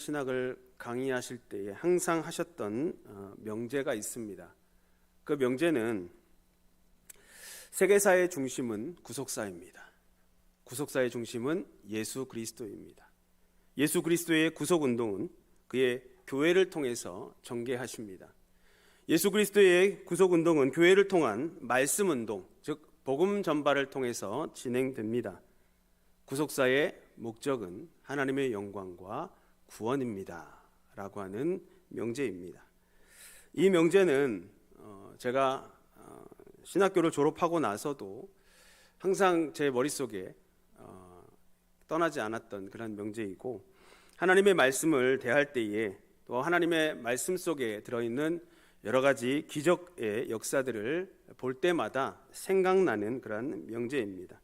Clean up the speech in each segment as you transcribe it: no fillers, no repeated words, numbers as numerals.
신학을 강의하실 때에 항상 하셨던 명제가 있습니다. 그 명제는 세계사의 중심은 구속사입니다. 구속사의 중심은 예수 그리스도입니다. 예수 그리스도의 구속운동은 그의 교회를 통해서 전개하십니다. 예수 그리스도의 구속운동은 교회를 통한 말씀운동, 즉 복음 전파를 통해서 진행됩니다. 구속사의 목적은 하나님의 영광과 구원입니다 라고 하는 명제입니다. 이 명제는 제가 신학교를 졸업하고 나서도 항상 제 머릿속에 떠나지 않았던 그런 명제이고, 하나님의 말씀을 대할 때에 또 하나님의 말씀 속에 들어있는 여러 가지 기적의 역사들을 볼 때마다 생각나는 그런 명제입니다.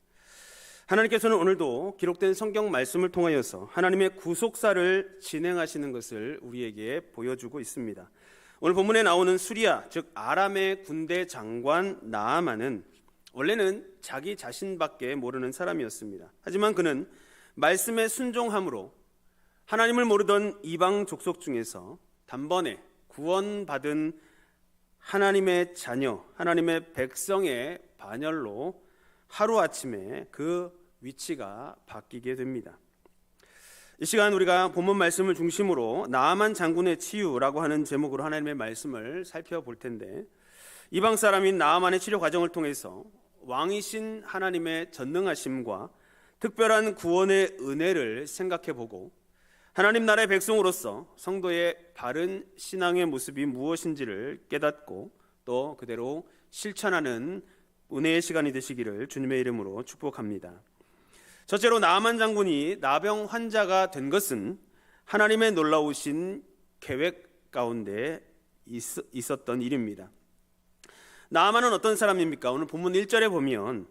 하나님께서는 오늘도 기록된 성경 말씀을 통하여서 하나님의 구속사를 진행하시는 것을 우리에게 보여주고 있습니다. 오늘 본문에 나오는 수리아, 즉 아람의 군대 장관 나아만은 원래는 자기 자신밖에 모르는 사람이었습니다. 하지만 그는 말씀에 순종함으로 하나님을 모르던 이방 족속 중에서 단번에 구원받은 하나님의 자녀, 하나님의 백성의 반열로 하루아침에 그 위치가 바뀌게 됩니다. 이 시간 우리가 본문 말씀을 중심으로 나아만 장군의 치유라고 하는 제목으로 하나님의 말씀을 살펴볼 텐데, 이방 사람인 나아만의 치료 과정을 통해서 왕이신 하나님의 전능하심과 특별한 구원의 은혜를 생각해보고 하나님 나라의 백성으로서 성도의 바른 신앙의 모습이 무엇인지를 깨닫고 또 그대로 실천하는 은혜의 시간이 되시기를 주님의 이름으로 축복합니다. 첫째로 나아만 장군이 나병 환자가 된 것은 하나님의 놀라우신 계획 가운데 있었던 일입니다. 나아만은 어떤 사람입니까? 오늘 본문 1절에 보면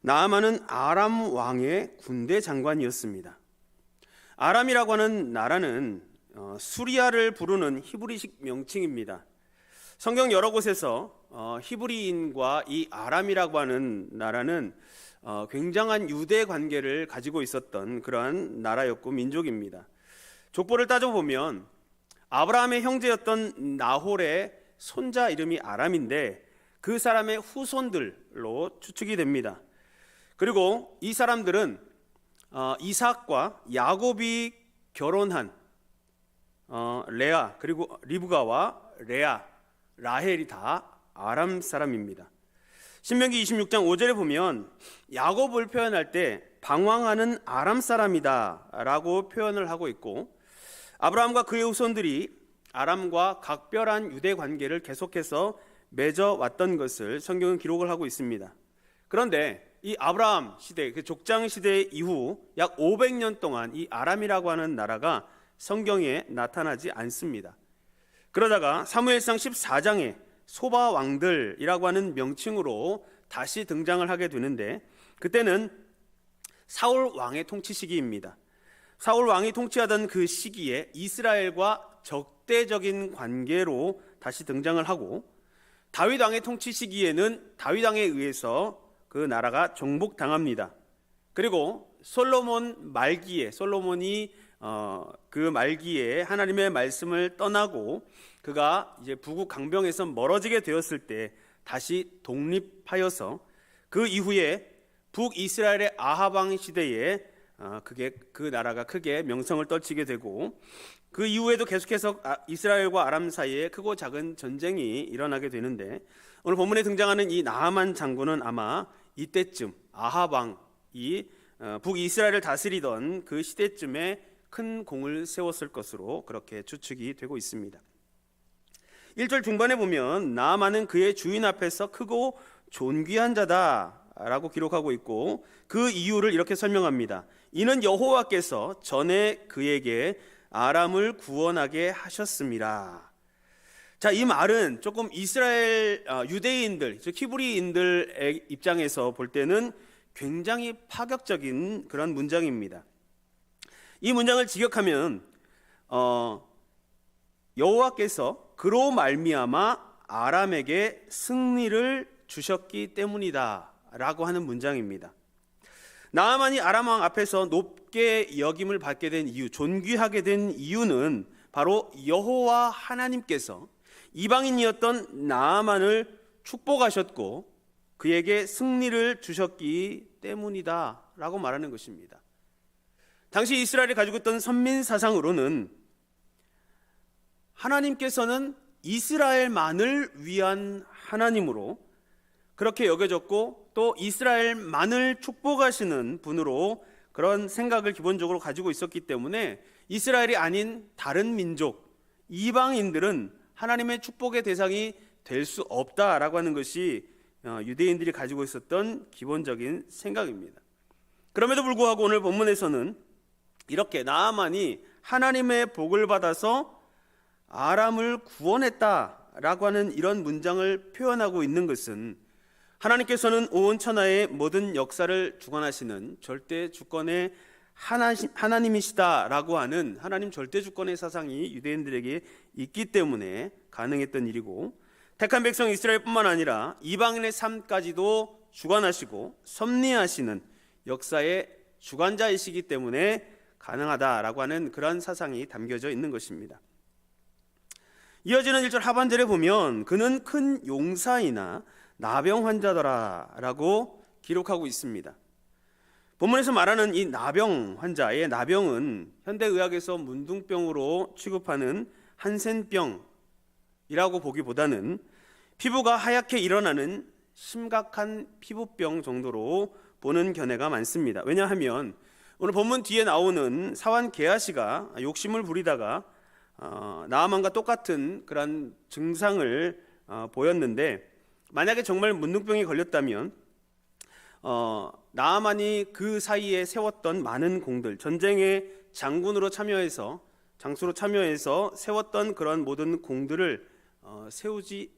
나아만은 아람 왕의 군대 장관이었습니다. 아람이라고 하는 나라는 수리아를 부르는 히브리식 명칭입니다. 성경 여러 곳에서 히브리인과 이 아람이라고 하는 나라는 굉장한 유대 관계를 가지고 있었던 그러한 나라였고 민족입니다. 족보를 따져보면 아브라함의 형제였던 나홀의 손자 이름이 아람인데 그 사람의 후손들로 추측이 됩니다. 그리고 이 사람들은 이삭과 야곱이 결혼한 레아, 그리고 리브가와 레아, 라헬이 다 아람 사람입니다. 신명기 26장 5절에 보면 야곱을 표현할 때 방황하는 아람 사람이다 라고 표현을 하고 있고, 아브라함과 그의 후손들이 아람과 각별한 유대 관계를 계속해서 맺어왔던 것을 성경은 기록을 하고 있습니다. 그런데 이 아브라함 시대, 그 족장 시대 이후 약 500년 동안 이 아람이라고 하는 나라가 성경에 나타나지 않습니다. 그러다가 사무엘상 14장에 소바 왕들이라고 하는 명칭으로 다시 등장을 하게 되는데, 그때는 사울 왕의 통치 시기입니다. 사울 왕이 통치하던 그 시기에 이스라엘과 적대적인 관계로 다시 등장을 하고, 다윗 왕의 통치 시기에는 다윗 왕에 의해서 그 나라가 정복당합니다. 그리고 솔로몬 말기에, 솔로몬이 그 말기에 하나님의 말씀을 떠나고 그가 이제 북국 강병에서 멀어지게 되었을 때 다시 독립하여서 그 이후에 북이스라엘의 아합 왕 시대에 그 나라가 크게 명성을 떨치게 되고, 그 이후에도 계속해서 이스라엘과 아람 사이에 크고 작은 전쟁이 일어나게 되는데, 오늘 본문에 등장하는 이 나아만 장군은 아마 이때쯤 아합 왕이 북이스라엘을 다스리던 그 시대쯤에 큰 공을 세웠을 것으로 그렇게 추측이 되고 있습니다. 1절 중반에 보면 나아만은 그의 주인 앞에서 크고 존귀한 자다라고 기록하고 있고, 그 이유를 이렇게 설명합니다. 이는 여호와께서 전에 그에게 아람을 구원하게 하셨습니다. 자, 이 말은 조금 이스라엘 유대인들, 즉 히브리인들의 입장에서 볼 때는 굉장히 파격적인 그런 문장입니다. 이 문장을 직역하면 여호와께서 그로 말미암아 아람에게 승리를 주셨기 때문이다 라고 하는 문장입니다. 나아만이 아람 왕 앞에서 높게 여김을 받게 된 이유, 존귀하게 된 이유는 바로 여호와 하나님께서 이방인이었던 나아만을 축복하셨고 그에게 승리를 주셨기 때문이다 라고 말하는 것입니다. 당시 이스라엘이 가지고 있던 선민 사상으로는 하나님께서는 이스라엘만을 위한 하나님으로 그렇게 여겨졌고 또 이스라엘만을 축복하시는 분으로 그런 생각을 기본적으로 가지고 있었기 때문에 이스라엘이 아닌 다른 민족, 이방인들은 하나님의 축복의 대상이 될 수 없다라고 하는 것이 유대인들이 가지고 있었던 기본적인 생각입니다. 그럼에도 불구하고 오늘 본문에서는 이렇게 나아만이 하나님의 복을 받아서 아람을 구원했다라고 하는 이런 문장을 표현하고 있는 것은 하나님께서는 온 천하의 모든 역사를 주관하시는 절대 주권의 하나님이시다라고 하는 하나님 절대 주권의 사상이 유대인들에게 있기 때문에 가능했던 일이고, 택한 백성 이스라엘뿐만 아니라 이방인의 삶까지도 주관하시고 섭리하시는 역사의 주관자이시기 때문에 가능하다라고 하는 그런 사상이 담겨져 있는 것입니다. 이어지는 1절 하반절에 보면 그는 큰 용사이나 나병 환자더라 라고 기록하고 있습니다. 본문에서 말하는 이 나병 환자의 나병은 현대의학에서 문둥병으로 취급하는 한센병이라고 보기보다는 피부가 하얗게 일어나는 심각한 피부병 정도로 보는 견해가 많습니다. 왜냐하면 오늘 본문 뒤에 나오는 사환 게하시가 욕심을 부리다가 나아만과 똑같은 그런 증상을 보였는데, 만약에 정말 문둥병이 걸렸다면 나아만이 그 사이에 세웠던 많은 공들, 전쟁에 장군으로 참여해서 장수로 참여해서 세웠던 그런 모든 공들을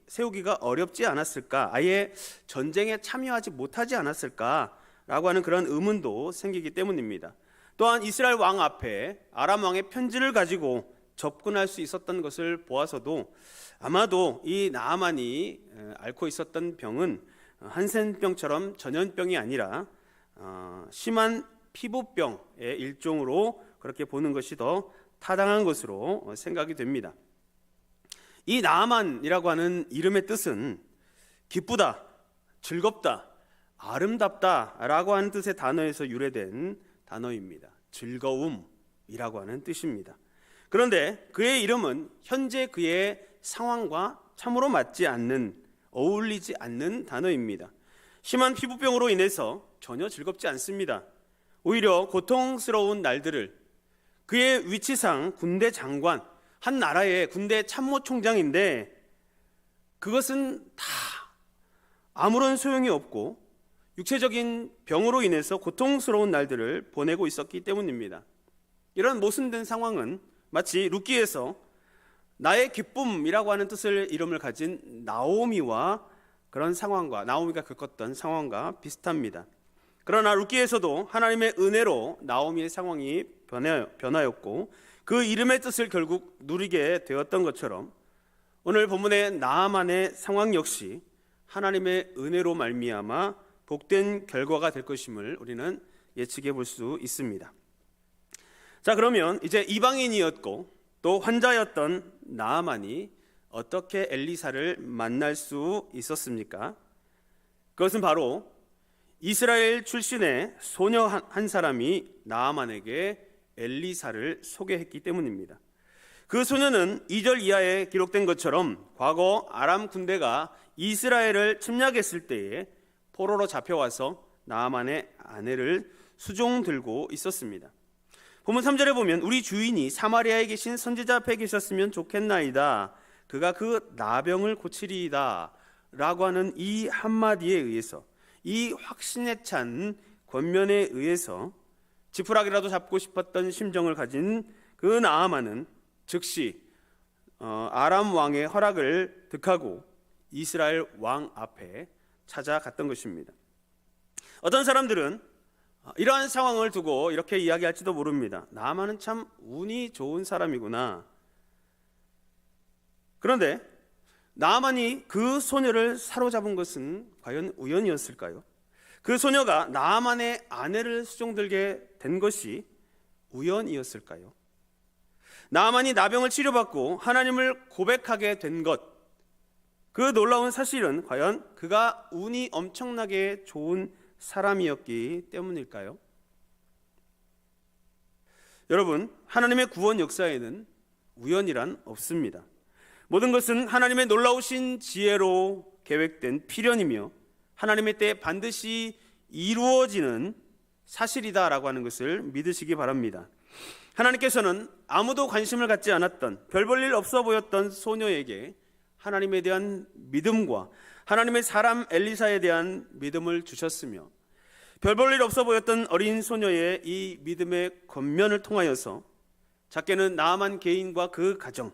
세우기가 어렵지 않았을까, 아예 전쟁에 참여하지 못하지 않았을까라고 하는 그런 의문도 생기기 때문입니다. 또한 이스라엘 왕 앞에 아람 왕의 편지를 가지고 접근할 수 있었던 것을 보아서도 아마도 이 나아만이 앓고 있었던 병은 한센병처럼 전염병이 아니라 심한 피부병의 일종으로 그렇게 보는 것이 더 타당한 것으로 생각이 됩니다. 이 나아만이라고 하는 이름의 뜻은 기쁘다, 즐겁다, 아름답다 라고 하는 뜻의 단어에서 유래된 단어입니다. 즐거움이라고 하는 뜻입니다. 그런데 그의 이름은 현재 그의 상황과 참으로 맞지 않는, 어울리지 않는 단어입니다. 심한 피부병으로 인해서 전혀 즐겁지 않습니다. 오히려 고통스러운 날들을, 그의 위치상 군대 장관, 한 나라의 군대 참모총장인데 그것은 다 아무런 소용이 없고 육체적인 병으로 인해서 고통스러운 날들을 보내고 있었기 때문입니다. 이런 모순된 상황은 마치 룻기에서 나의 기쁨이라고 하는 뜻을 이름을 가진 나오미와 그런 상황과, 나오미가 겪었던 상황과 비슷합니다. 그러나 룻기에서도 하나님의 은혜로 나오미의 상황이 변하였고 그 이름의 뜻을 결국 누리게 되었던 것처럼 오늘 본문의 나아만의 상황 역시 하나님의 은혜로 말미암아 복된 결과가 될 것임을 우리는 예측해 볼 수 있습니다. 자, 그러면 이제 이방인이었고 또 환자였던 나아만이 어떻게 엘리사를 만날 수 있었습니까? 그것은 바로 이스라엘 출신의 소녀 한 사람이 나아만에게 엘리사를 소개했기 때문입니다. 그 소녀는 2절 이하에 기록된 것처럼 과거 아람 군대가 이스라엘을 침략했을 때에 포로로 잡혀와서 나아만의 아내를 수종 들고 있었습니다. 본문 3절에 보면 우리 주인이 사마리아에 계신 선지자 앞에 계셨으면 좋겠나이다, 그가 그 나병을 고치리이다 라고 하는 이 한마디에 의해서, 이 확신에 찬 권면에 의해서 지푸라기라도 잡고 싶었던 심정을 가진 그 나아만은 즉시 아람 왕의 허락을 득하고 이스라엘 왕 앞에 찾아갔던 것입니다. 어떤 사람들은 이러한 상황을 두고 이렇게 이야기할지도 모릅니다. 나아만은 참 운이 좋은 사람이구나. 그런데 나아만이 그 소녀를 사로잡은 것은 과연 우연이었을까요? 그 소녀가 나아만의 아내를 수종들게 된 것이 우연이었을까요? 나만이 나병을 치료받고 하나님을 고백하게 된 것, 그 놀라운 사실은 과연 그가 운이 엄청나게 좋은 사람이었기 때문일까요? 여러분, 하나님의 구원 역사에는 우연이란 없습니다. 모든 것은 하나님의 놀라우신 지혜로 계획된 필연이며 하나님의 때에 반드시 이루어지는 사실이다라고 하는 것을 믿으시기 바랍니다. 하나님께서는 아무도 관심을 갖지 않았던, 별 볼 일 없어 보였던 소녀에게 하나님에 대한 믿음과 하나님의 사람 엘리사에 대한 믿음을 주셨으며, 별 볼 일 없어 보였던 어린 소녀의 이 믿음의 권면을 통하여서 작게는 나아만 개인과 그 가정,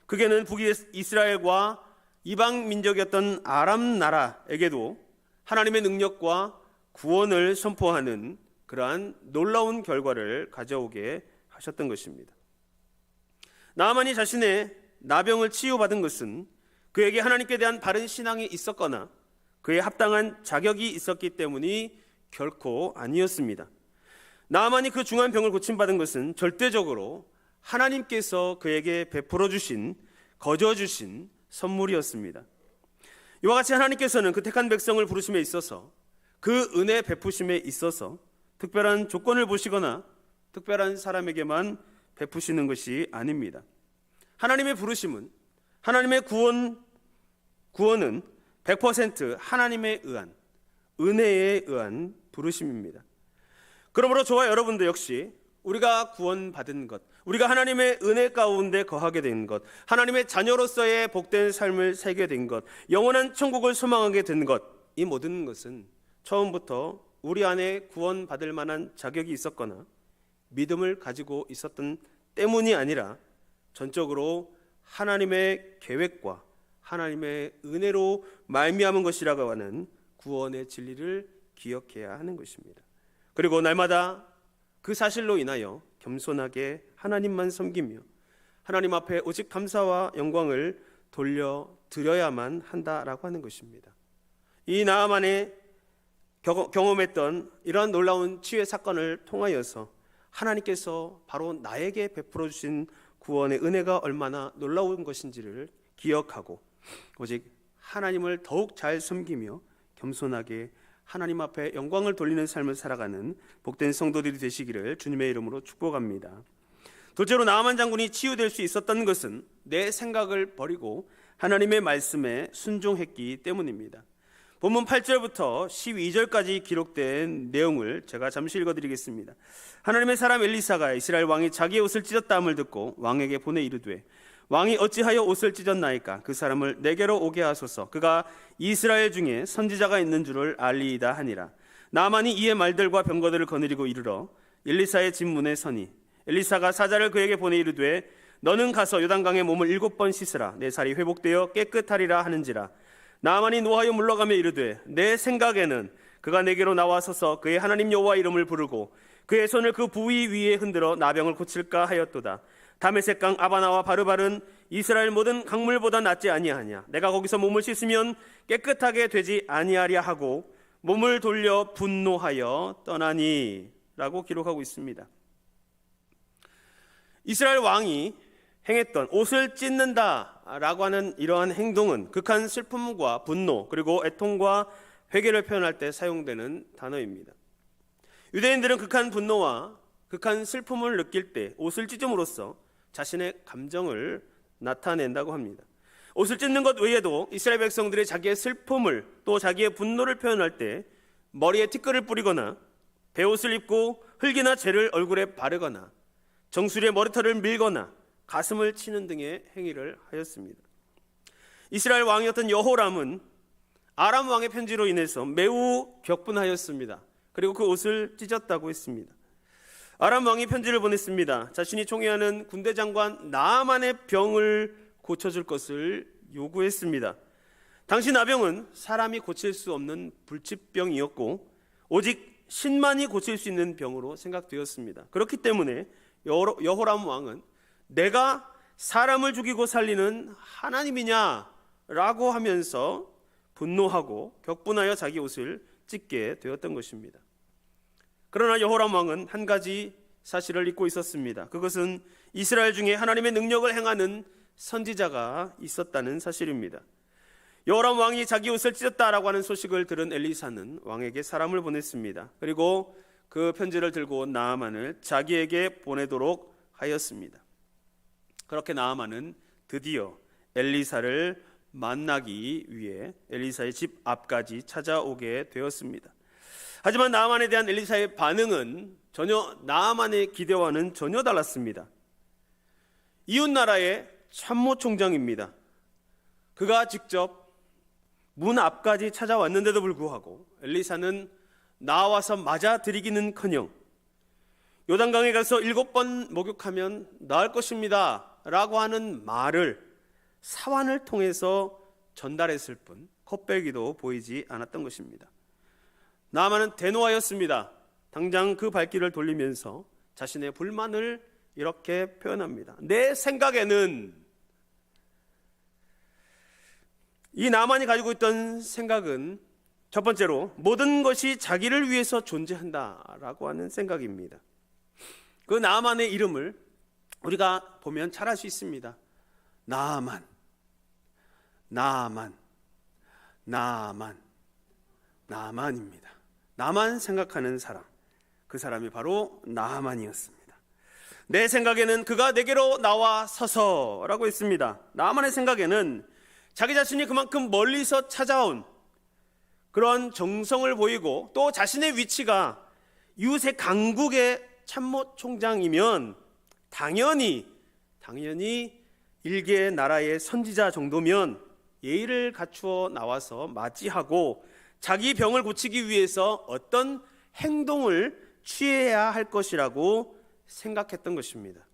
극에는 북이스라엘과 이방 민족이었던 아람 나라에게도 하나님의 능력과 구원을 선포하는 그러한 놀라운 결과를 가져오게 하셨던 것입니다. 나아만이 자신의 나병을 치유받은 것은 그에게 하나님께 대한 바른 신앙이 있었거나 그에 합당한 자격이 있었기 때문이 결코 아니었습니다. 나아만이 그 중한 병을 고침받은 것은 절대적으로 하나님께서 그에게 베풀어 주신, 거저 주신 선물이었습니다. 이와 같이 하나님께서는 그 택한 백성을 부르심에 있어서, 그 은혜 베푸심에 있어서 특별한 조건을 보시거나 특별한 사람에게만 베푸시는 것이 아닙니다. 하나님의 부르심은, 하나님의 구원은 100% 하나님에 의한, 은혜에 의한 부르심입니다. 그러므로 저와 여러분도 역시 우리가 구원받은 것, 우리가 하나님의 은혜 가운데 거하게 된 것, 하나님의 자녀로서의 복된 삶을 살게 된 것, 영원한 천국을 소망하게 된 것, 이 모든 것은 처음부터 우리 안에 구원받을 만한 자격이 있었거나 믿음을 가지고 있었던 때문이 아니라 전적으로 하나님의 계획과 하나님의 은혜로 말미암은 것이라고 하는 구원의 진리를 기억해야 하는 것입니다. 그리고 날마다 그 사실로 인하여 겸손하게 하나님만 섬기며 하나님 앞에 오직 감사와 영광을 돌려드려야만 한다라고 하는 것입니다. 이 나아만의 경험했던 이러한 놀라운 치유의 사건을 통하여서 하나님께서 바로 나에게 베풀어 주신 구원의 은혜가 얼마나 놀라운 것인지를 기억하고 오직 하나님을 더욱 잘 섬기며 겸손하게 하나님 앞에 영광을 돌리는 삶을 살아가는 복된 성도들이 되시기를 주님의 이름으로 축복합니다. 둘째로 나아만 장군이 치유될 수 있었던 것은 내 생각을 버리고 하나님의 말씀에 순종했기 때문입니다. 본문 8절부터 12절까지 기록된 내용을 제가 잠시 읽어드리겠습니다. 하나님의 사람 엘리사가 이스라엘 왕이 자기의 옷을 찢었다함을 듣고 왕에게 보내 이르되, 왕이 어찌하여 옷을 찢었나이까? 그 사람을 내게로 오게 하소서. 그가 이스라엘 중에 선지자가 있는 줄을 알리이다 하니라. 나아만이 이의 말들과 병거들을 거느리고 이르러 엘리사의 집 문에 서니 엘리사가 사자를 그에게 보내 이르되, 너는 가서 요단강에 몸을 7번 씻으라. 내 살이 회복되어 깨끗하리라 하는지라. 나아만이 노하여 물러가며 이르되, 내 생각에는 그가 내게로 나와서서 그의 하나님 여호와 이름을 부르고 그의 손을 그 부위 위에 흔들어 나병을 고칠까 하였도다. 다메섹강 아바나와 바르바른 이스라엘 모든 강물보다 낫지 아니하냐? 내가 거기서 몸을 씻으면 깨끗하게 되지 아니하랴 하고 몸을 돌려 분노하여 떠나니 라고 기록하고 있습니다. 이스라엘 왕이 행했던 옷을 찢는다라고 하는 이러한 행동은 극한 슬픔과 분노 그리고 애통과 회개를 표현할 때 사용되는 단어입니다. 유대인들은 극한 분노와 극한 슬픔을 느낄 때 옷을 찢음으로써 자신의 감정을 나타낸다고 합니다. 옷을 찢는 것 외에도 이스라엘 백성들이 자기의 슬픔을 또 자기의 분노를 표현할 때 머리에 티끌을 뿌리거나 베옷을 입고 흙이나 재를 얼굴에 바르거나 정수리에 머리털을 밀거나 가슴을 치는 등의 행위를 하였습니다. 이스라엘 왕이었던 여호람은 아람 왕의 편지로 인해서 매우 격분하였습니다. 그리고 그 옷을 찢었다고 했습니다. 아람 왕이 편지를 보냈습니다. 자신이 총애하는 군대 장관 나아만의 병을 고쳐줄 것을 요구했습니다. 당시 나병은 사람이 고칠 수 없는 불치병이었고 오직 신만이 고칠 수 있는 병으로 생각되었습니다. 그렇기 때문에 여호람 왕은 내가 사람을 죽이고 살리는 하나님이냐라고 하면서 분노하고 격분하여 자기 옷을 찢게 되었던 것입니다. 그러나 여호람 왕은 한 가지 사실을 잊고 있었습니다. 그것은 이스라엘 중에 하나님의 능력을 행하는 선지자가 있었다는 사실입니다. 여호람 왕이 자기 옷을 찢었다라고 하는 소식을 들은 엘리사는 왕에게 사람을 보냈습니다. 그리고 그 편지를 들고 온 나아만을 자기에게 보내도록 하였습니다. 그렇게 나아만은 드디어 엘리사를 만나기 위해 엘리사의 집 앞까지 찾아오게 되었습니다. 하지만 나아만에 대한 엘리사의 반응은 나아만의 기대와는 전혀 달랐습니다. 이웃나라의 참모총장입니다. 그가 직접 문 앞까지 찾아왔는데도 불구하고 엘리사는 나와서 맞아들이기는커녕 요단강에 가서 7번 목욕하면 나을 것입니다 라고 하는 말을 사환을 통해서 전달했을 뿐 콧배기도 보이지 않았던 것입니다. 나아만은 대노하였습니다. 당장 그 발길을 돌리면서 자신의 불만을 이렇게 표현합니다. 내 생각에는, 이 나아만이 가지고 있던 생각은 첫 번째로 모든 것이 자기를 위해서 존재한다라고 하는 생각입니다. 그 나아만의 이름을 우리가 보면 잘 알 수 있습니다. 나아만, 나아만, 나아만, 나아만입니다. 나만 생각하는 사람, 그 사람이 바로 나아만이었습니다. 내 생각에는 그가 내게로 나와 서서라고 했습니다. 나아만의 생각에는 자기 자신이 그만큼 멀리서 찾아온 그런 정성을 보이고 또 자신의 위치가 이웃의 강국의 참모총장이면 당연히 일개 나라의 선지자 정도면 예의를 갖추어 나와서 맞이하고 자기 병을 고치기 위해서 어떤 행동을 취해야 할 것이라고 생각했던 것입니다.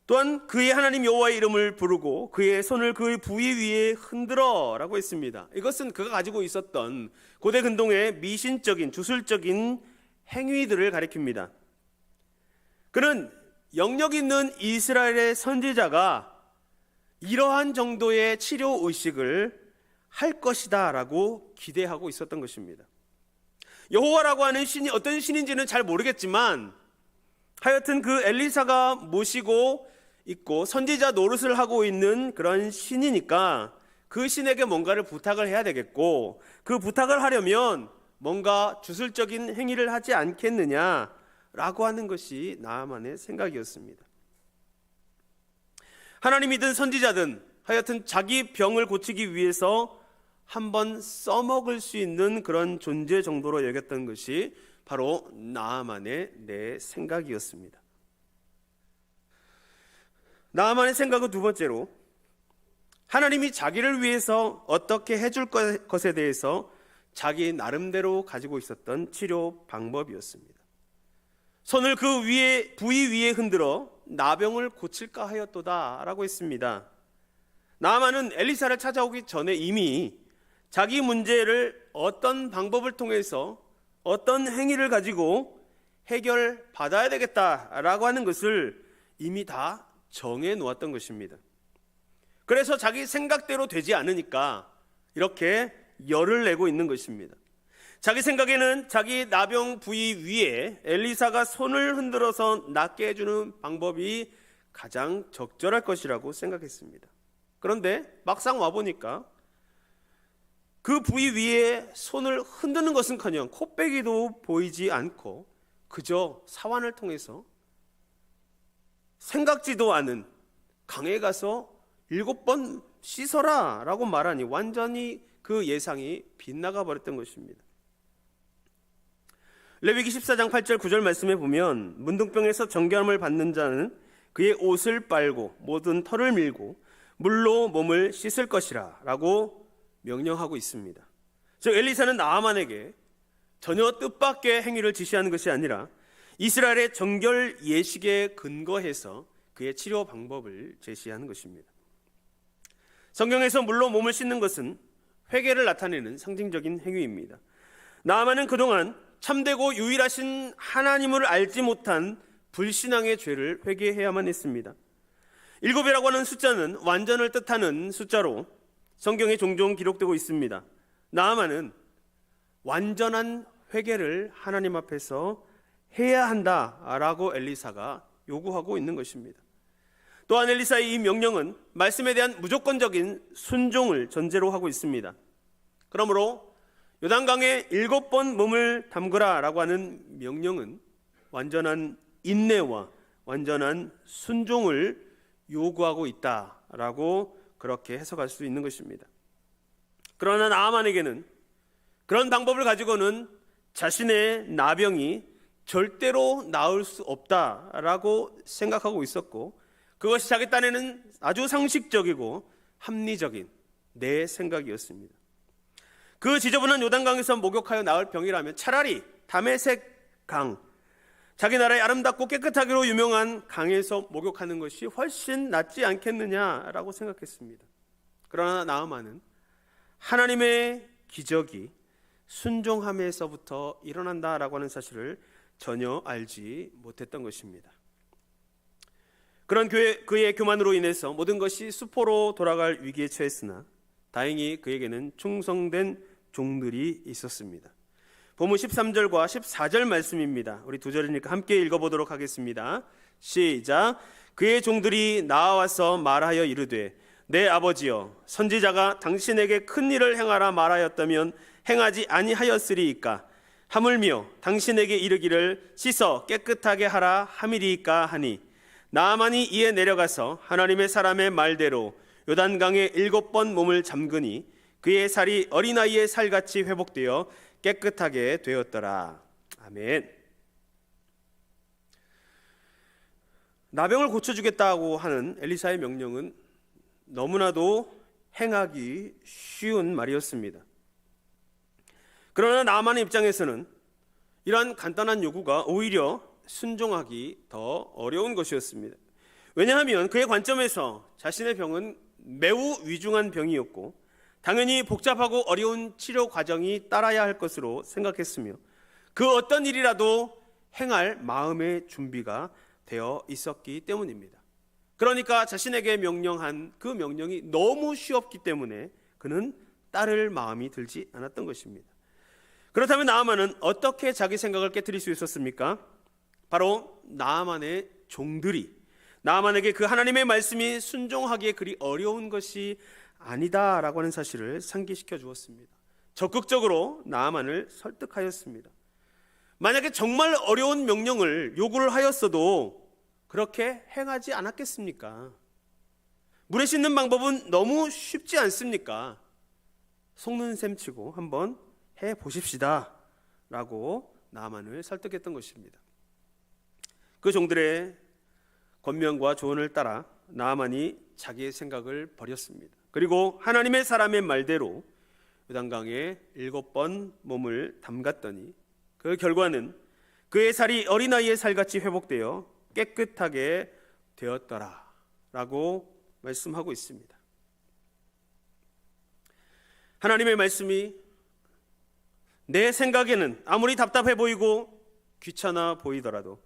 또한 그의 하나님 여호와의 이름을 부르고 그의 손을 그의 부위 위에 흔들어 라고 했습니다. 이것은 그가 가지고 있었던 고대 근동의 미신적인 주술적인 행위들을 가리킵니다. 그는 영역 있는 이스라엘의 선지자가 이러한 정도의 치료 의식을 할 것이다 라고 기대하고 있었던 것입니다. 여호와라고 하는 신이 어떤 신인지는 잘 모르겠지만 하여튼 그 엘리사가 모시고 있고 선지자 노릇을 하고 있는 그런 신이니까 그 신에게 뭔가를 부탁을 해야 되겠고, 그 부탁을 하려면 뭔가 주술적인 행위를 하지 않겠느냐라고 하는 것이 나아만의 생각이었습니다. 하나님이든 선지자든 하여튼 자기 병을 고치기 위해서 한번 써먹을 수 있는 그런 존재 정도로 여겼던 것이 바로 나아만의 내 생각이었습니다. 나아만의 생각은 두 번째로, 하나님이 자기를 위해서 어떻게 해줄 것에 대해서 자기 나름대로 가지고 있었던 치료 방법이었습니다. 손을 그 부위 위에 흔들어 나병을 고칠까 하였도다 라고 했습니다. 나아만은 엘리사를 찾아오기 전에 이미 자기 문제를 어떤 방법을 통해서 어떤 행위를 가지고 해결받아야 되겠다라고 하는 것을 이미 다 정해 놓았던 것입니다. 그래서 자기 생각대로 되지 않으니까 이렇게 열을 내고 있는 것입니다. 자기 생각에는 자기 나병 부위 위에 엘리사가 손을 흔들어서 낫게 해주는 방법이 가장 적절할 것이라고 생각했습니다. 그런데 막상 와보니까 그 부위 위에 손을 흔드는 것은커녕 콧배기도 보이지 않고 그저 사환을 통해서 생각지도 않은 강에 가서 7번 씻어라 라고 말하니 완전히 그 예상이 빗나가 버렸던 것입니다. 레위기 14장 8절 9절 말씀에 보면 문둥병에서 정결함을 받는 자는 그의 옷을 빨고 모든 털을 밀고 물로 몸을 씻을 것이라 라고 명령하고 있습니다. 즉 엘리사는 나아만에게 전혀 뜻밖의 행위를 지시하는 것이 아니라 이스라엘의 정결 예식에 근거해서 그의 치료 방법을 제시하는 것입니다. 성경에서 물로 몸을 씻는 것은 회개를 나타내는 상징적인 행위입니다. 나아만은 그동안 참되고 유일하신 하나님을 알지 못한 불신앙의 죄를 회개해야만 했습니다. 7이라고 하는 숫자는 완전을 뜻하는 숫자로 성경에 종종 기록되고 있습니다. 나아만은 완전한 회개를 하나님 앞에서 해야 한다라고 엘리사가 요구하고 있는 것입니다. 또한 엘리사의 이 명령은 말씀에 대한 무조건적인 순종을 전제로 하고 있습니다. 그러므로 요단강에 7번 몸을 담그라 라고 하는 명령은 완전한 인내와 완전한 순종을 요구하고 있다라고 그렇게 해석할 수 있는 것입니다. 그러나 나아만에게는 그런 방법을 가지고는 자신의 나병이 절대로 나을 수 없다라고 생각하고 있었고, 그것이 자기 딴에는 아주 상식적이고 합리적인 내 생각이었습니다. 그 지저분한 요단강에서 목욕하여 나을 병이라면 차라리 다메섹 강, 자기 나라의 아름답고 깨끗하기로 유명한 강에서 목욕하는 것이 훨씬 낫지 않겠느냐라고 생각했습니다. 그러나 나아만은 하나님의 기적이 순종함에서부터 일어난다라고 하는 사실을 전혀 알지 못했던 것입니다. 그런 그의 교만으로 인해서 모든 것이 수포로 돌아갈 위기에 처했으나 다행히 그에게는 충성된 종들이 있었습니다. 본문 13절과 14절 말씀입니다. 우리 두 절이니까 함께 읽어보도록 하겠습니다. 시작. 그의 종들이 나와서 말하여 이르되 내 아버지여, 선지자가 당신에게 큰 일을 행하라 말하였다면 행하지 아니하였으리이까? 하물며 당신에게 이르기를 씻어 깨끗하게 하라 함이리이까 하니, 나아만이 이에 내려가서 하나님의 사람의 말대로 요단강에 7번 몸을 잠그니 그의 살이 어린아이의 살같이 회복되어 깨끗하게 되었더라. 아멘. 나병을 고쳐주겠다고 하는 엘리사의 명령은 너무나도 행하기 쉬운 말이었습니다. 그러나 나아만의 입장에서는 이러한 간단한 요구가 오히려 순종하기 더 어려운 것이었습니다. 왜냐하면 그의 관점에서 자신의 병은 매우 위중한 병이었고 당연히 복잡하고 어려운 치료 과정이 따라야 할 것으로 생각했으며 그 어떤 일이라도 행할 마음의 준비가 되어 있었기 때문입니다. 그러니까 자신에게 명령한 그 명령이 너무 쉬웠기 때문에 그는 따를 마음이 들지 않았던 것입니다. 그렇다면 나아만은 어떻게 자기 생각을 깨트릴 수 있었습니까? 바로 나아만의 종들이 나아만에게 그 하나님의 말씀이 순종하기에 그리 어려운 것이 아니다라고 하는 사실을 상기시켜 주었습니다. 적극적으로 나아만을 설득하였습니다. 만약에 정말 어려운 명령을 요구를 하였어도 그렇게 행하지 않았겠습니까? 물에 씻는 방법은 너무 쉽지 않습니까? 속는 셈 치고 한번 해보십시다 라고 나아만을 설득했던 것입니다. 그 종들의 권면과 조언을 따라 나아만이 자기의 생각을 버렸습니다. 그리고 하나님의 사람의 말대로 요단강에 7번 몸을 담갔더니 그 결과는 그의 살이 어린아이의 살같이 회복되어 깨끗하게 되었더라 라고 말씀하고 있습니다. 하나님의 말씀이 내 생각에는 아무리 답답해 보이고 귀찮아 보이더라도,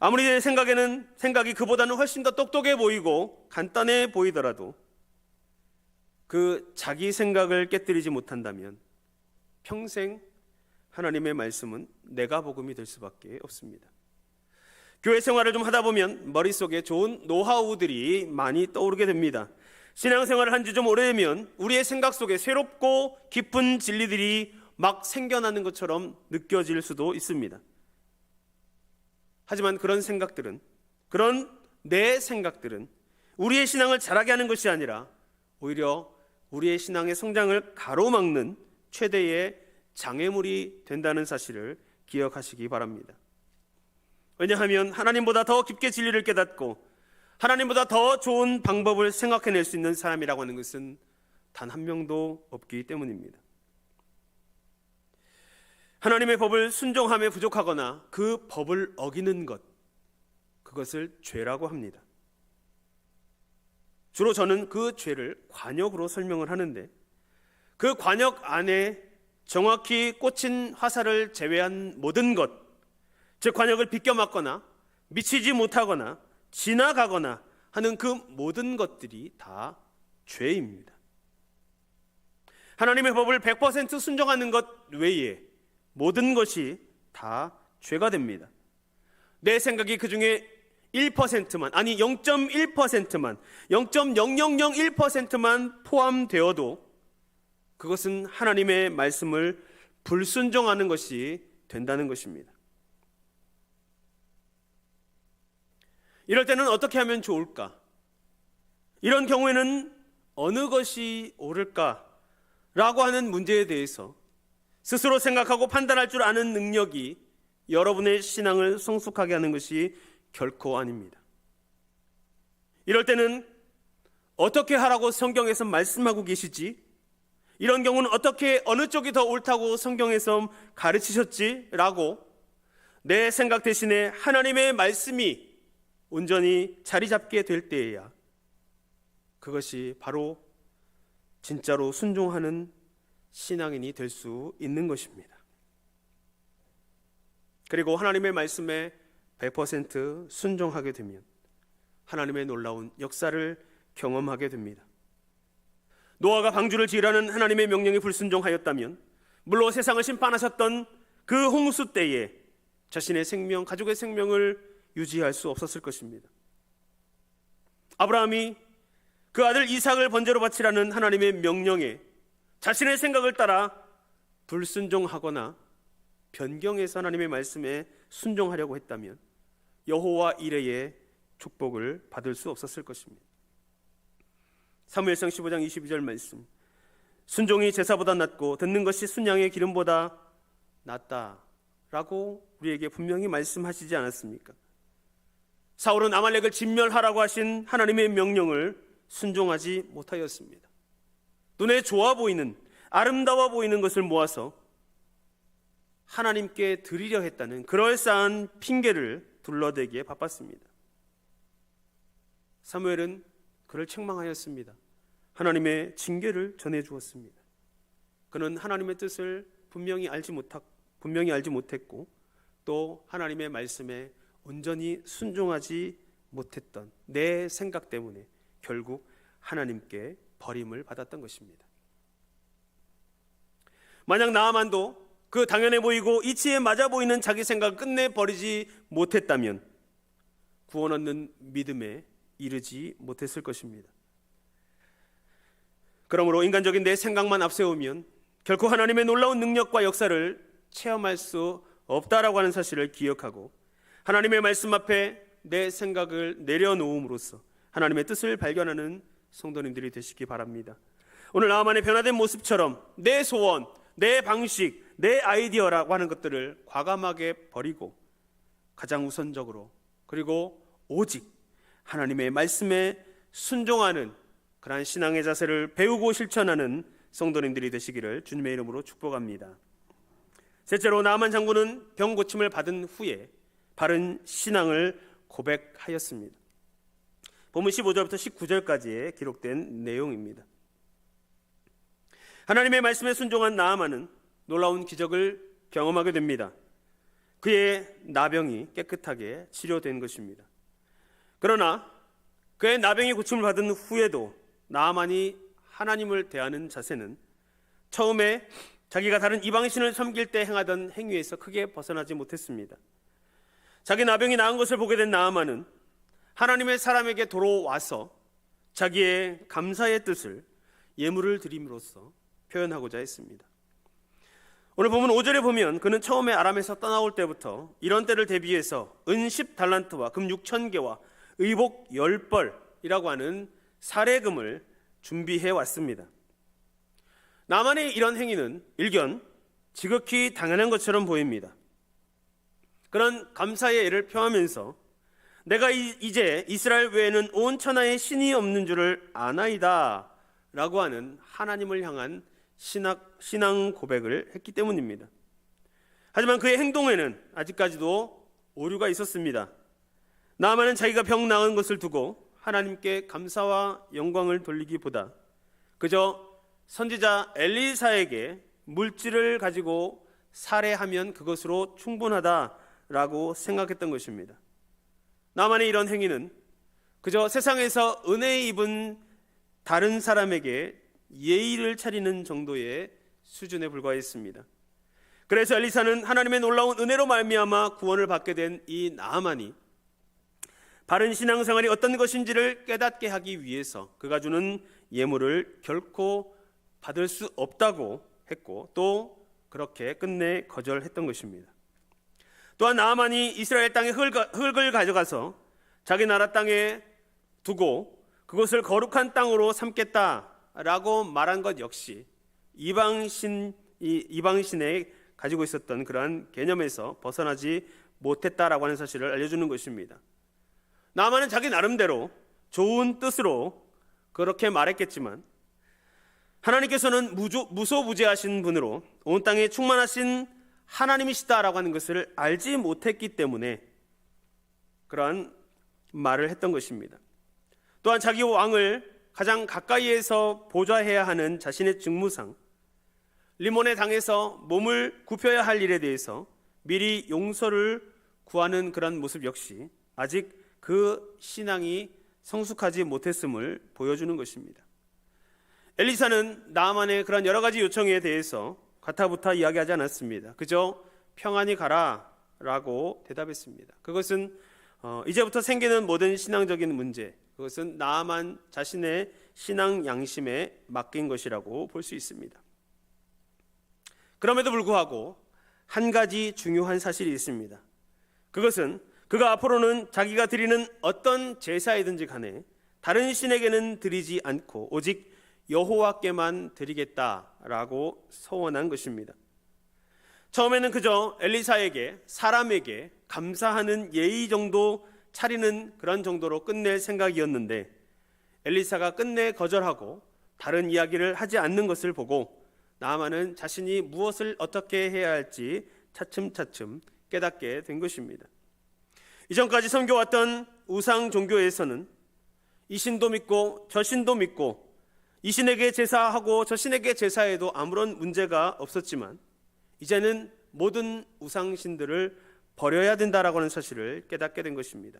아무리 내 생각에는 생각이 그보다는 훨씬 더 똑똑해 보이고 간단해 보이더라도 그 자기 생각을 깨뜨리지 못한다면 평생 하나님의 말씀은 내가 복음이 될 수밖에 없습니다. 교회 생활을 좀 하다 보면 머릿속에 좋은 노하우들이 많이 떠오르게 됩니다. 신앙생활을 한 지 좀 오래되면 우리의 생각 속에 새롭고 깊은 진리들이 막 생겨나는 것처럼 느껴질 수도 있습니다. 하지만 그런 생각들은, 그런 내 생각들은 우리의 신앙을 자라게 하는 것이 아니라 오히려 우리의 신앙의 성장을 가로막는 최대의 장애물이 된다는 사실을 기억하시기 바랍니다. 왜냐하면 하나님보다 더 깊게 진리를 깨닫고 하나님보다 더 좋은 방법을 생각해낼 수 있는 사람이라고 하는 것은 단 한 명도 없기 때문입니다. 하나님의 법을 순종함에 부족하거나 그 법을 어기는 것, 그것을 죄라고 합니다. 주로 저는 그 죄를 관역으로 설명을 하는데, 그 관역 안에 정확히 꽂힌 화살을 제외한 모든 것, 즉 관역을 비껴맞거나 미치지 못하거나 지나가거나 하는 그 모든 것들이 다 죄입니다. 하나님의 법을 100% 순종하는 것 외에 모든 것이 다 죄가 됩니다. 내 생각이 그 중에 1%만, 아니 0.1%만, 0.0001%만 포함되어도 그것은 하나님의 말씀을 불순종하는 것이 된다는 것입니다. 이럴 때는 어떻게 하면 좋을까? 이런 경우에는 어느 것이 옳을까라고 하는 문제에 대해서 스스로 생각하고 판단할 줄 아는 능력이 여러분의 신앙을 성숙하게 하는 것이 결코 아닙니다. 이럴 때는 어떻게 하라고 성경에서 말씀하고 계시지? 이런 경우는 어떻게, 어느 쪽이 더 옳다고 성경에서 가르치셨지? 라고 내 생각 대신에 하나님의 말씀이 온전히 자리 잡게 될 때에야 그것이 바로 진짜로 순종하는 신앙인이 될 수 있는 것입니다. 그리고 하나님의 말씀에 100% 순종하게 되면 하나님의 놀라운 역사를 경험하게 됩니다. 노아가 방주를 지으라는 하나님의 명령에 불순종하였다면 물로 세상을 심판하셨던 그 홍수 때에 자신의 생명, 가족의 생명을 유지할 수 없었을 것입니다. 아브라함이 그 아들 이삭을 번제로 바치라는 하나님의 명령에 자신의 생각을 따라 불순종하거나 변경해서 하나님의 말씀에 순종하려고 했다면 여호와 이레의 축복을 받을 수 없었을 것입니다. 사무엘상 15장 22절 말씀, 순종이 제사보다 낫고 듣는 것이 순양의 기름보다 낫다라고 우리에게 분명히 말씀하시지 않았습니까? 사울은 아말렉을 진멸하라고 하신 하나님의 명령을 순종하지 못하였습니다. 눈에 좋아 보이는, 아름다워 보이는 것을 모아서 하나님께 드리려 했다는 그럴싸한 핑계를 둘러대기에 바빴습니다. 사무엘은 그를 책망하였습니다. 하나님의 징계를 전해주었습니다. 그는 하나님의 뜻을 분명히 알지 못했고 또 하나님의 말씀에 온전히 순종하지 못했던 내 생각 때문에 결국 하나님께 버림을 받았던 것입니다. 만약 나아만도 그 당연해 보이고 이치에 맞아 보이는 자기 생각을 끝내 버리지 못했다면 구원 얻는 믿음에 이르지 못했을 것입니다. 그러므로 인간적인 내 생각만 앞세우면 결코 하나님의 놀라운 능력과 역사를 체험할 수 없다라고 하는 사실을 기억하고 하나님의 말씀 앞에 내 생각을 내려놓음으로써 하나님의 뜻을 발견하는 성도님들이 되시기 바랍니다. 오늘 나만의 변화된 모습처럼 내 소원, 내 방식, 내 아이디어라고 하는 것들을 과감하게 버리고 가장 우선적으로 그리고 오직 하나님의 말씀에 순종하는 그러한 신앙의 자세를 배우고 실천하는 성도님들이 되시기를 주님의 이름으로 축복합니다. 셋째로 나만 장군은 병 고침을 받은 후에 바른 신앙을 고백하였습니다. 본문 15절부터 19절까지에 기록된 내용입니다. 하나님의 말씀에 순종한 나아만은 놀라운 기적을 경험하게 됩니다. 그의 나병이 깨끗하게 치료된 것입니다. 그러나 그의 나병이 고침을 받은 후에도 나아만이 하나님을 대하는 자세는 처음에 자기가 다른 이방신을 섬길 때 행하던 행위에서 크게 벗어나지 못했습니다. 자기 나병이 나은 것을 보게 된 나아만은 하나님의 사람에게 돌아와서 자기의 감사의 뜻을 예물을 드림으로써 표현하고자 했습니다. 오늘 본문 5절에 보면 그는 처음에 아람에서 떠나올 때부터 이런 때를 대비해서 은 10달란트와 금 6,000개와 의복 10벌이라고 하는 사례금을 준비해 왔습니다. 나만의 이런 행위는 일견 지극히 당연한 것처럼 보입니다. 그런 감사의 예를 표하면서 내가 이제 이스라엘 외에는 온 천하에 신이 없는 줄을 아나이다 라고 하는 하나님을 향한 신앙 고백을 했기 때문입니다. 하지만 그의 행동에는 아직까지도 오류가 있었습니다. 나아만은 자기가 병 나은 것을 두고 하나님께 감사와 영광을 돌리기보다 그저 선지자 엘리사에게 물질을 가지고 살해하면 그것으로 충분하다라고 생각했던 것입니다. 나만의 이런 행위는 그저 세상에서 은혜 입은 다른 사람에게 예의를 차리는 정도의 수준에 불과했습니다. 그래서 엘리사는 하나님의 놀라운 은혜로 말미암아 구원을 받게 된 이 나아만이 바른 신앙생활이 어떤 것인지를 깨닫게 하기 위해서 그가 주는 예물을 결코 받을 수 없다고 했고 또 그렇게 끝내 거절했던 것입니다. 또한 나아만이 이스라엘 땅의 흙을 가져가서 자기 나라 땅에 두고 그것을 거룩한 땅으로 삼겠다라고 말한 것 역시 이방신에 가지고 있었던 그러한 개념에서 벗어나지 못했다라고 하는 사실을 알려주는 것입니다. 나아만은 자기 나름대로 좋은 뜻으로 그렇게 말했겠지만 하나님께서는 무소부재하신 분으로 온 땅에 충만하신 하나님이시다라고 하는 것을 알지 못했기 때문에 그러한 말을 했던 것입니다. 또한 자기 왕을 가장 가까이에서 보좌해야 하는 자신의 직무상 리몬의 당에서 몸을 굽혀야 할 일에 대해서 미리 용서를 구하는 그런 모습 역시 아직 그 신앙이 성숙하지 못했음을 보여주는 것입니다. 엘리사는 나아만의 그런 여러 가지 요청에 대해서 가타부타 이야기하지 않았습니다. 그저 평안히 가라 라고 대답했습니다. 그것은 이제부터 생기는 모든 신앙적인 문제, 그것은 나아만 자신의 신앙 양심에 맡긴 것이라고 볼 수 있습니다. 그럼에도 불구하고 한 가지 중요한 사실이 있습니다. 그것은 그가 앞으로는 자기가 드리는 어떤 제사이든지 간에 다른 신에게는 드리지 않고 오직 여호와께만 드리겠다라고 서원한 것입니다. 처음에는 그저 엘리사에게 사람에게 감사하는 예의 정도 차리는 그런 정도로 끝낼 생각이었는데 엘리사가 끝내 거절하고 다른 이야기를 하지 않는 것을 보고 나아만은 자신이 무엇을 어떻게 해야 할지 차츰차츰 깨닫게 된 것입니다. 이전까지 섬겨왔던 우상 종교에서는 이 신도 믿고 저 신도 믿고 이 신에게 제사하고 저 신에게 제사해도 아무런 문제가 없었지만 이제는 모든 우상신들을 버려야 된다라고 하는 사실을 깨닫게 된 것입니다.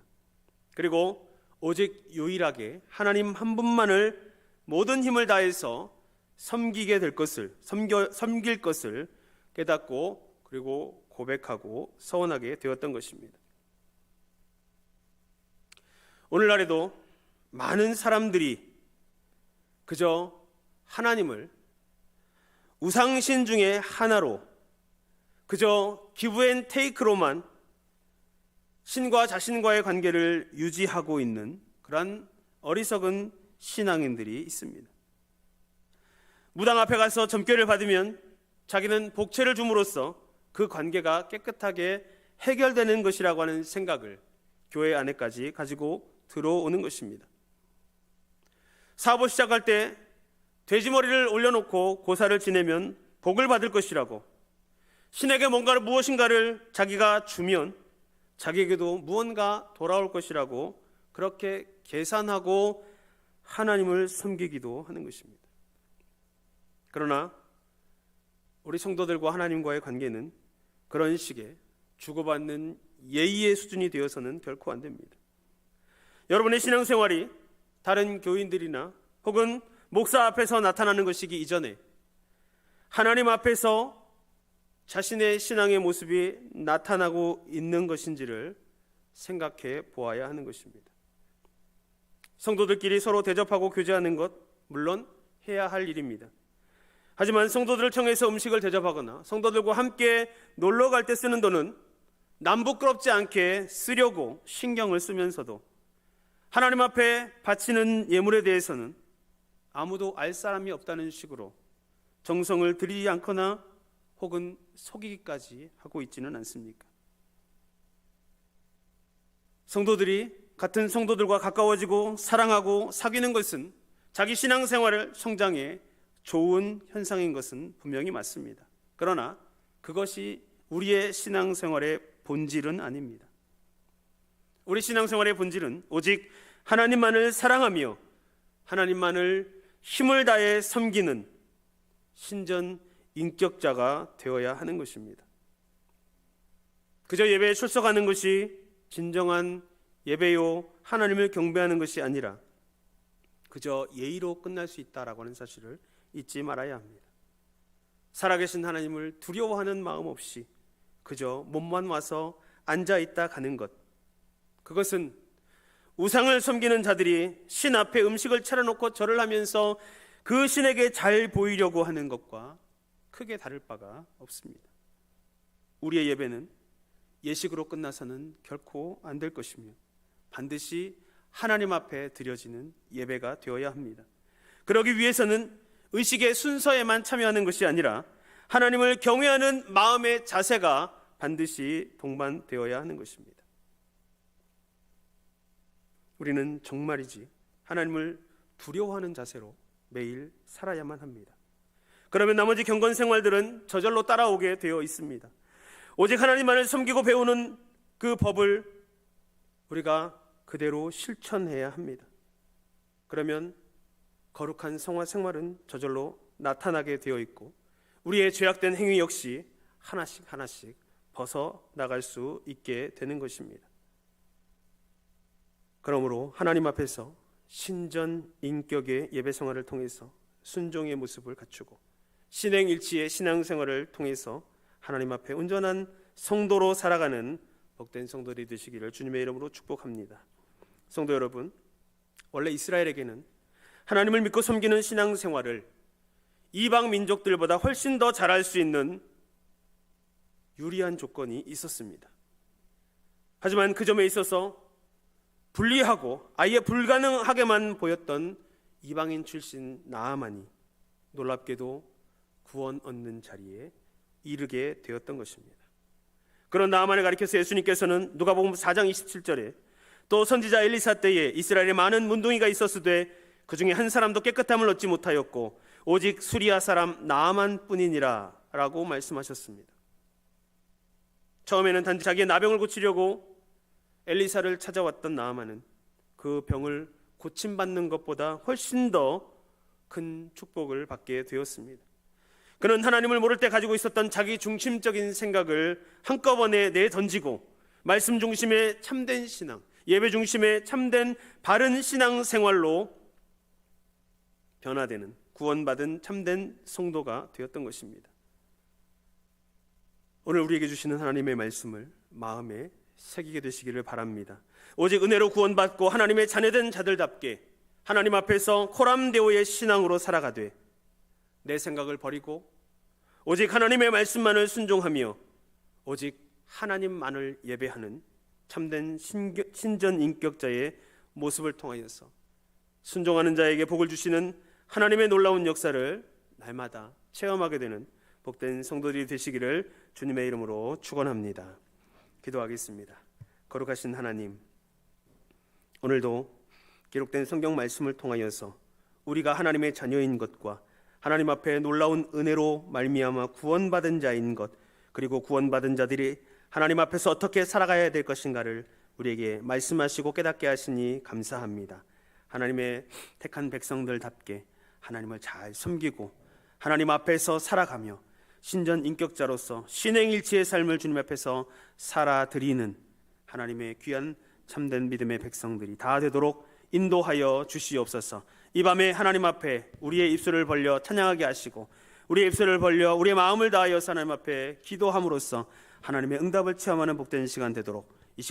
그리고 오직 유일하게 하나님 한 분만을 모든 힘을 다해서 섬기게 될 것을, 섬길 것을 깨닫고 그리고 고백하고 서원하게 되었던 것입니다. 오늘날에도 많은 사람들이 그저 하나님을 우상신 중에 하나로 그저 기브 앤 테이크로만 신과 자신과의 관계를 유지하고 있는 그런 어리석은 신앙인들이 있습니다. 무당 앞에 가서 점괘를 받으면 자기는 복채를 줌으로써 그 관계가 깨끗하게 해결되는 것이라고 하는 생각을 교회 안에까지 가지고 들어오는 것입니다. 사업 시작할 때 돼지머리를 올려놓고 고사를 지내면 복을 받을 것이라고 신에게 무엇인가를 자기가 주면 자기에게도 무언가 돌아올 것이라고 그렇게 계산하고 하나님을 섬기기도 하는 것입니다. 그러나 우리 성도들과 하나님과의 관계는 그런 식의 주고받는 예의의 수준이 되어서는 결코 안 됩니다. 여러분의 신앙생활이 다른 교인들이나 혹은 목사 앞에서 나타나는 것이기 이전에 하나님 앞에서 자신의 신앙의 모습이 나타나고 있는 것인지를 생각해 보아야 하는 것입니다. 성도들끼리 서로 대접하고 교제하는 것 물론 해야 할 일입니다. 하지만 성도들을 청해서 음식을 대접하거나 성도들과 함께 놀러 갈 때 쓰는 돈은 남 부끄럽지 않게 쓰려고 신경을 쓰면서도 하나님 앞에 바치는 예물에 대해서는 아무도 알 사람이 없다는 식으로 정성을 들이지 않거나 혹은 속이기까지 하고 있지는 않습니까? 성도들이 같은 성도들과 가까워지고 사랑하고 사귀는 것은 자기 신앙생활을 성장해 좋은 현상인 것은 분명히 맞습니다. 그러나 그것이 우리의 신앙생활의 본질은 아닙니다. 우리 신앙생활의 본질은 오직 하나님만을 사랑하며 하나님만을 힘을 다해 섬기는 신전 인격자가 되어야 하는 것입니다. 그저 예배에 출석하는 것이 진정한 예배요 하나님을 경배하는 것이 아니라 그저 예의로 끝날 수 있다라고 하는 사실을 잊지 말아야 합니다. 살아계신 하나님을 두려워하는 마음 없이 그저 몸만 와서 앉아있다 가는 것, 그것은 우상을 섬기는 자들이 신 앞에 음식을 차려놓고 절을 하면서 그 신에게 잘 보이려고 하는 것과 크게 다를 바가 없습니다. 우리의 예배는 예식으로 끝나서는 결코 안 될 것이며 반드시 하나님 앞에 드려지는 예배가 되어야 합니다. 그러기 위해서는 의식의 순서에만 참여하는 것이 아니라 하나님을 경외하는 마음의 자세가 반드시 동반되어야 하는 것입니다. 우리는 정말이지 하나님을 두려워하는 자세로 매일 살아야만 합니다. 그러면 나머지 경건 생활들은 저절로 따라오게 되어 있습니다. 오직 하나님만을 섬기고 배우는 그 법을 우리가 그대로 실천해야 합니다. 그러면 거룩한 성화 생활은 저절로 나타나게 되어 있고 우리의 죄악된 행위 역시 하나씩 하나씩 벗어나갈 수 있게 되는 것입니다. 그러므로 하나님 앞에서 신전인격의 예배 생활을 통해서 순종의 모습을 갖추고 신행일치의 신앙생활을 통해서 하나님 앞에 온전한 성도로 살아가는 복된 성도들이 되시기를 주님의 이름으로 축복합니다. 성도 여러분, 원래 이스라엘에게는 하나님을 믿고 섬기는 신앙생활을 이방 민족들보다 훨씬 더 잘할 수 있는 유리한 조건이 있었습니다. 하지만 그 점에 있어서 불리하고 아예 불가능하게만 보였던 이방인 출신 나아만이 놀랍게도 구원 얻는 자리에 이르게 되었던 것입니다. 그런 나아만을 가리켜서 예수님께서는 누가복음 4장 27절에 또 선지자 엘리사 때에 이스라엘에 많은 문둥이가 있었으되 그 중에 한 사람도 깨끗함을 얻지 못하였고 오직 수리아 사람 나아만 뿐이니라 라고 말씀하셨습니다. 처음에는 단지 자기의 나병을 고치려고 엘리사를 찾아왔던 나아만은 그 병을 고침받는 것보다 훨씬 더 큰 축복을 받게 되었습니다. 그는 하나님을 모를 때 가지고 있었던 자기 중심적인 생각을 한꺼번에 내던지고 말씀 중심의 참된 신앙, 예배 중심의 참된 바른 신앙 생활로 변화되는 구원받은 참된 성도가 되었던 것입니다. 오늘 우리에게 주시는 하나님의 말씀을 마음에 새기게 되시기를 바랍니다. 오직 은혜로 구원받고 하나님의 자녀된 자들답게 하나님 앞에서 코람데오의 신앙으로 살아가되 내 생각을 버리고 오직 하나님의 말씀만을 순종하며 오직 하나님만을 예배하는 참된 신전인격자의 모습을 통하여서 순종하는 자에게 복을 주시는 하나님의 놀라운 역사를 날마다 체험하게 되는 복된 성도들이 되시기를 주님의 이름으로 축원합니다. 기도하겠습니다. 거룩하신 하나님, 오늘도 기록된 성경 말씀을 통하여서 우리가 하나님의 자녀인 것과 하나님 앞에 놀라운 은혜로 말미암아 구원받은 자인 것, 그리고 구원받은 자들이 하나님 앞에서 어떻게 살아가야 될 것인가를 우리에게 말씀하시고 깨닫게 하시니 감사합니다. 하나님의 택한 백성들답게 하나님을 잘 섬기고 하나님 앞에서 살아가며 신전 인격자로서 신행일치의 삶을 주님 앞에서 살아드리는 하나님의 귀한 참된 믿음의 백성들이 다 되도록 인도하여 주시옵소서. 이 밤에 하나님 앞에 우리의 입술을 벌려 찬양하게 하시고 우리의 입술을 벌려 우리의 마음을 다하여 하나님 앞에 기도함으로써 하나님의 응답을 체험하는 복된 시간 되도록